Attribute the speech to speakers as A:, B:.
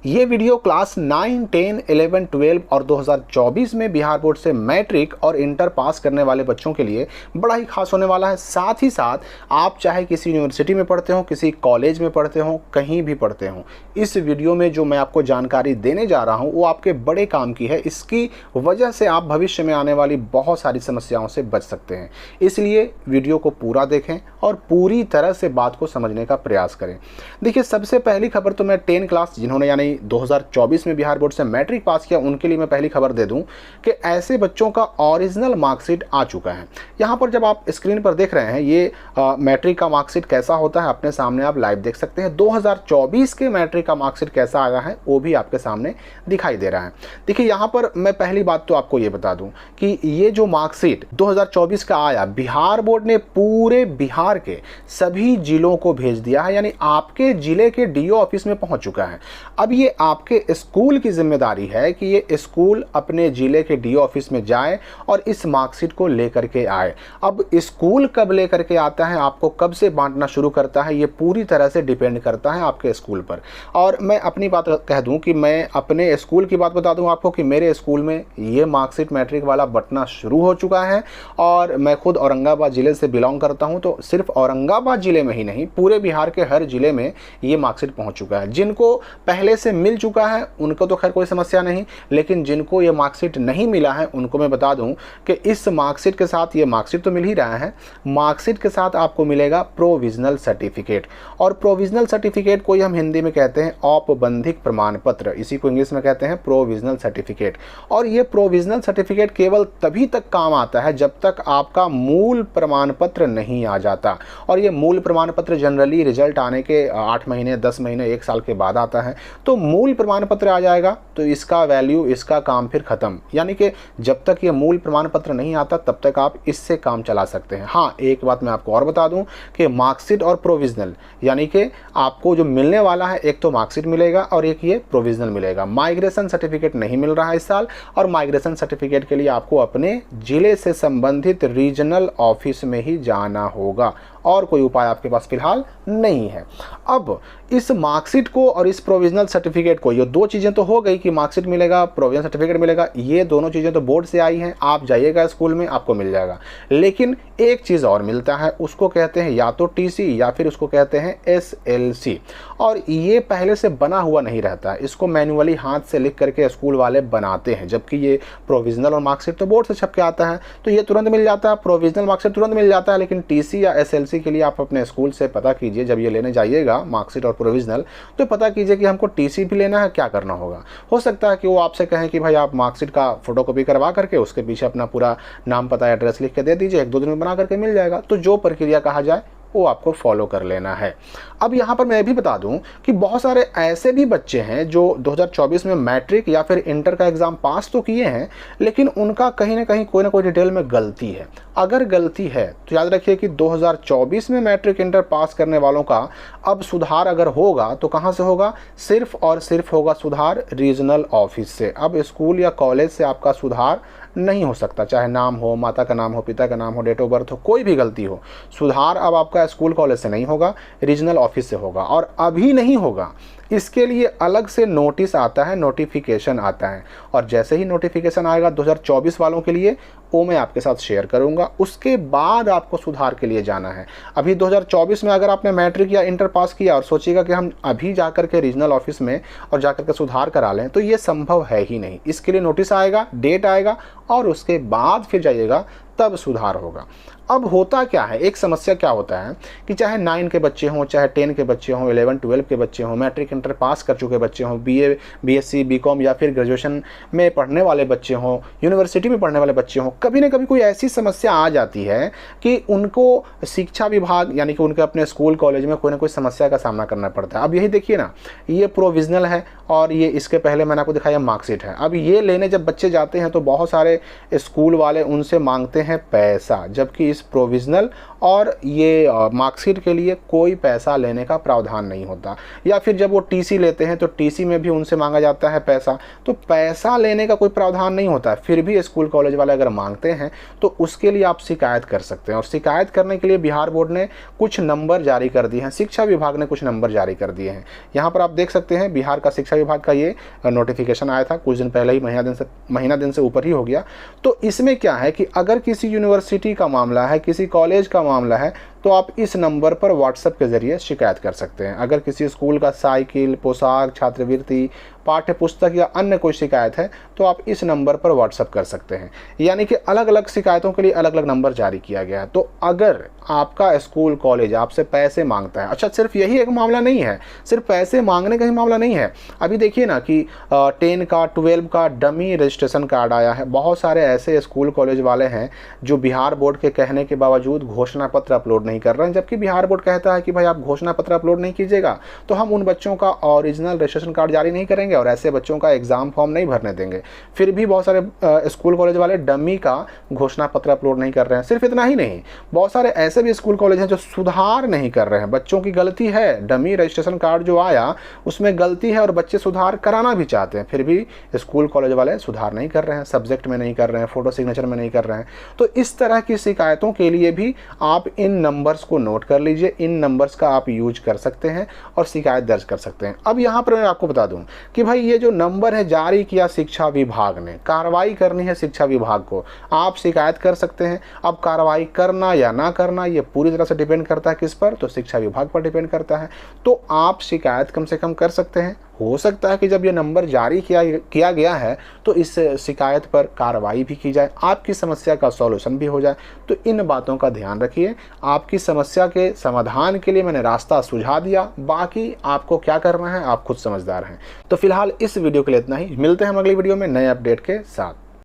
A: ये video class 9, 10, 11, 12 और 2024 में बिहार बोर्ड से मैट्रिक और इंटर पास करने वाले बच्चों के लिए बड़ा ही खास होने वाला है। साथ ही साथ आप चाहे किसी यूनिवर्सिटी में पढ़ते हो, किसी कॉलेज में पढ़ते हो, कहीं भी पढ़ते हो, इस वीडियो में जो मैं आपको जानकारी देने जा रहा हूँ वो आपके बड़े काम की है। इसकी वजह से आप भविष्य में आने वाली बहुत सारी समस्याओं से बच सकते हैं। इसलिए वीडियो को पूरा देखें और पूरी तरह से बात को समझने का प्रयास करें। देखिए, सबसे पहली खबर तो मैं 10 क्लास जिन्होंने यानी 2024 में बिहार बोर्ड से मैट्रिक पास किया उनके लिए मैं पहली खबर दे दूं कि ऐसे बच्चों का ओरिजिनल मार्कशीट आ चुका है। यहाँ पर जब आप स्क्रीन पर देख रहे हैं ये मैट्रिक का मार्कशीट कैसा होता है अपने सामने आप लाइव देख सकते हैं। 2024 के मैट्रिक का मार्कशीट कैसा आया है वो भी आपके सामने दिखाई दे रहा है। देखिए, यहाँ पर मैं पहली बात तो आपको ये बता दूं कि ये जो मार्कशीट 2024 का आया, बिहार बोर्ड ने पूरे बिहार के सभी जिलों को भेज दिया है, यानी आपके जिले के डीओ ऑफिस में पहुंच चुका है। अब ये आपके स्कूल की जिम्मेदारी है कि ये स्कूल अपने जिले के डीओ ऑफिस में जाए और इस मार्कशीट को लेकर के आए। अब स्कूल कब लेकर के आता है, आपको कब से बांटना शुरू करता है, ये पूरी तरह से डिपेंड करता है आपके स्कूल पर। और मैं अपनी बात कह दूं कि मैं अपने स्कूल की बात बता दूं आपको कि मेरे स्कूल में ये मार्कशीट मैट्रिक वाला बंटना शुरू हो चुका है। और मैं खुद औरंगाबाद ज़िले से बिलोंग करता हूँ, तो सिर्फ औरंगाबाद ज़िले में ही नहीं पूरे बिहार के हर ज़िले में ये मार्कशीट पहुँच चुका है। जिनको पहले से मिल चुका है उनको तो खैर कोई समस्या नहीं, लेकिन जिनको ये मार्कशीट नहीं मिला है उनको मैं बता दूं कि इस मार्कशीट के साथ, ये मार्कशीट तो मिल ही रहा है, मार्कशीट के साथ आपको मिलेगा प्रोविजनल सर्टिफिकेट। और प्रोविजनल सर्टिफिकेट को ही हम हिंदी में कहते हैं औपबंधिक प्रमाण पत्र, इसी को इंग्लिश में कहते हैं प्रोविजनल सर्टिफिकेट। और ये प्रोविजनल सर्टिफिकेट केवल तभी तक काम आता है जब तक आपका मूल प्रमाण पत्र नहीं आ जाता। और ये मूल प्रमाण पत्र जनरली रिजल्ट आने के 8 महीने, 10 महीने, 1 साल के बाद आता है। तो मूल प्रमाण पत्र आ जाएगा तो इसका वैल्यू, इसका काम फिर खत्म। यानी कि जब तक ये मूल प्रमाण पत्र नहीं आता तब तक आप इससे काम चला सकते हैं। हाँ, एक बात मैं आपको और बता दूं कि मार्कशीट और प्रोविजनल यानी कि आपको जो मिलने वाला है, एक तो मार्कशीट मिलेगा और एक ये प्रोविजनल मिलेगा। माइग्रेशन सर्टिफिकेट नहीं मिल रहा है इस साल, और माइग्रेशन सर्टिफिकेट के लिए आपको अपने जिले से संबंधित रीजनल ऑफिस में ही जाना होगा और कोई उपाय आपके पास फिलहाल नहीं है। अब इस मार्कशीट को और इस प्रोविजनल सर्टिफिकेट को, ये दो चीज़ें तो हो गई कि मार्कशीट मिलेगा, प्रोविजनल सर्टिफिकेट मिलेगा, ये दोनों चीज़ें तो बोर्ड से आई हैं, आप जाइएगा स्कूल में आपको मिल जाएगा। लेकिन एक चीज़ और मिलता है, उसको कहते हैं या तो टीसी या फिर उसको कहते हैं एसएलसी। और ये पहले से बना हुआ नहीं रहता है, इसको मैन्युअली हाथ से लिख करके स्कूल वाले बनाते हैं। जबकि ये प्रोविजनल और मार्कशीट तो बोर्ड से छप के आता है, तो ये तुरंत मिल जाता है, प्रोविजनल मार्कशीट तुरंत मिल जाता है। लेकिन टीसी या एसएलसी के लिए आप अपने स्कूल से पता कीजिए, जब ये लेने जाइएगा मार्कशीट और प्रोविजनल, तो पता कीजिए कि हमको टीसी भी लेना है, क्या करना होगा। हो सकता है कि वो आपसे कहें कि भाई आप मार्कशीट का फोटोकॉपी करवा करके उसके पीछे अपना पूरा नाम, पता, एड्रेस लिख के दे दीजिए, 1-2 दिन में बना करके मिल जाएगा। तो जो प्रक्रिया कहा जाए वो आपको फॉलो कर लेना है। अब यहाँ पर मैं भी बता दूं कि बहुत सारे ऐसे भी बच्चे हैं जो 2024 में मैट्रिक या फिर इंटर का एग्ज़ाम पास तो किए हैं, लेकिन उनका कहीं ना कहीं कोई ना कोई डिटेल में गलती है। अगर गलती है तो याद रखिए कि 2024 में मैट्रिक इंटर पास करने वालों का अब सुधार अगर होगा तो कहाँ से होगा, सिर्फ और सिर्फ होगा सुधार रीजनल ऑफिस से। अब स्कूल या कॉलेज से आपका सुधार नहीं हो सकता, चाहे नाम हो, माता का नाम हो, पिता का नाम हो, डेट ऑफ बर्थ हो, कोई भी गलती हो, सुधार अब आपका स्कूल कॉलेज से नहीं होगा, रीजनल ऑफिस से होगा। और अभी नहीं होगा, इसके लिए अलग से नोटिस आता है, नोटिफिकेशन आता है। और जैसे ही नोटिफिकेशन आएगा 2024 वालों के लिए, वो मैं आपके साथ शेयर करूंगा। उसके बाद आपको सुधार के लिए जाना है। अभी 2024 में अगर आपने मैट्रिक या इंटर पास किया और सोचिएगा कि हम अभी जाकर के रीजनल ऑफिस में और जाकर के सुधार करा लें, तो ये संभव है ही नहीं। इसके लिए नोटिस आएगा, डेट आएगा और उसके बाद फिर जाइएगा, तब सुधार होगा। अब होता क्या है, एक समस्या क्या होता है कि चाहे 9 के बच्चे हों, चाहे 10 के बच्चे हों, 11, 12 के बच्चे हों, मैट्रिक इंटर पास कर चुके बच्चे हों, बीए, बीएससी, बीकॉम या फिर ग्रेजुएशन में पढ़ने वाले बच्चे हों, यूनिवर्सिटी में पढ़ने वाले बच्चे हों, कभी ना कभी कोई ऐसी समस्या आ जाती है कि उनको शिक्षा विभाग यानी कि उनके अपने स्कूल कॉलेज में कोई ना कोई समस्या का सामना करना पड़ता है। अब यही देखिए ना, ये प्रोविजनल है और ये इसके पहले मैंने आपको दिखाया मार्कशीट है। अब ये लेने जब बच्चे जाते हैं तो बहुत सारे स्कूल वाले उनसे मांगते हैं पैसा, जबकि फीस प्रोविजनल और ये मार्कशीट के लिए कोई पैसा लेने का प्रावधान नहीं होता। या फिर जब वो टीसी लेते हैं तो टीसी में भी उनसे मांगा जाता है पैसा, तो पैसा लेने का कोई प्रावधान नहीं होता है। फिर भी स्कूल कॉलेज वाले अगर मांगते हैं तो उसके लिए आप शिकायत कर सकते हैं। और शिकायत करने के लिए बिहार बोर्ड ने कुछ नंबर जारी कर दिए हैं, शिक्षा विभाग ने कुछ नंबर जारी कर दिए हैं। यहाँ पर आप देख सकते हैं बिहार का शिक्षा विभाग का ये नोटिफिकेशन आया था कुछ दिन पहले ही, महीना दिन से ऊपर ही हो गया। तो इसमें क्या है कि अगर किसी यूनिवर्सिटी का मामला है, किसी कॉलेज का मामला है, तो आप इस नंबर पर व्हाट्सएप के जरिए शिकायत कर सकते हैं। अगर किसी स्कूल का साइकिल, पोशाक, छात्रवृत्ति, पाठ्य पुस्तक या अन्य कोई शिकायत है तो आप इस नंबर पर व्हाट्सएप कर सकते हैं। यानी कि अलग अलग शिकायतों के लिए अलग अलग नंबर जारी किया गया है। तो अगर आपका स्कूल कॉलेज आपसे पैसे मांगता है, अच्छा सिर्फ यही एक मामला नहीं है, सिर्फ पैसे मांगने का ही मामला नहीं है। अभी देखिए ना कि 10 का 12 का डमी रजिस्ट्रेशन कार्ड आया है। बहुत सारे ऐसे स्कूल कॉलेज वाले हैं जो बिहार बोर्ड के कहने के बावजूद घोषणा पत्र अपलोड नहीं कर रहे हैं, जबकि बिहार बोर्ड कहता है कि भाई आप घोषणा पत्र अपलोड नहीं कीजिएगा तो हम उन बच्चों का ओरिजिनल रजिस्ट्रेशन कार्ड जारी नहीं करेंगे और ऐसे बच्चों का एग्जाम फॉर्म नहीं भरने देंगे। फिर भी बहुत सारे स्कूल कॉलेज वाले डमी का घोषणा पत्र अपलोड नहीं कर रहे हैं। सिर्फ इतना ही नहीं, बहुत सारे ऐसे भी स्कूल कॉलेज हैं जो सुधार नहीं कर रहे हैं। बच्चों की गलती है, डमी रजिस्ट्रेशन कार्ड जो आया उसमें गलती है और बच्चे सुधार कराना भी चाहते हैं, फिर भी स्कूल कॉलेज वाले सुधार नहीं कर रहे हैं, सब्जेक्ट में नहीं कर रहे हैं, फोटो सिग्नेचर में नहीं कर रहे हैं। तो इस तरह की शिकायतों के लिए भी आप इन नंबर्स को नोट कर लीजिए, इन नंबर्स का आप यूज कर सकते हैं और शिकायत दर्ज कर सकते हैं। अब यहाँ पर मैं आपको बता दूं कि भाई ये जो नंबर है जारी किया शिक्षा विभाग ने, कार्रवाई करनी है शिक्षा विभाग को, आप शिकायत कर सकते हैं। अब कार्रवाई करना या ना करना ये पूरी तरह से डिपेंड करता है किस पर, तो शिक्षा विभाग पर डिपेंड करता है। तो आप शिकायत कम से कम कर सकते हैं। हो सकता है कि जब ये नंबर जारी किया गया है तो इस शिकायत पर कार्रवाई भी की जाए, आपकी समस्या का सॉल्यूशन भी हो जाए। तो इन बातों का ध्यान रखिए। आपकी समस्या के समाधान के लिए मैंने रास्ता सुझा दिया, बाकी आपको क्या करना है आप खुद समझदार हैं। तो फिलहाल इस वीडियो के लिए इतना ही, मिलते हैं हम अगली वीडियो में नए अपडेट के साथ।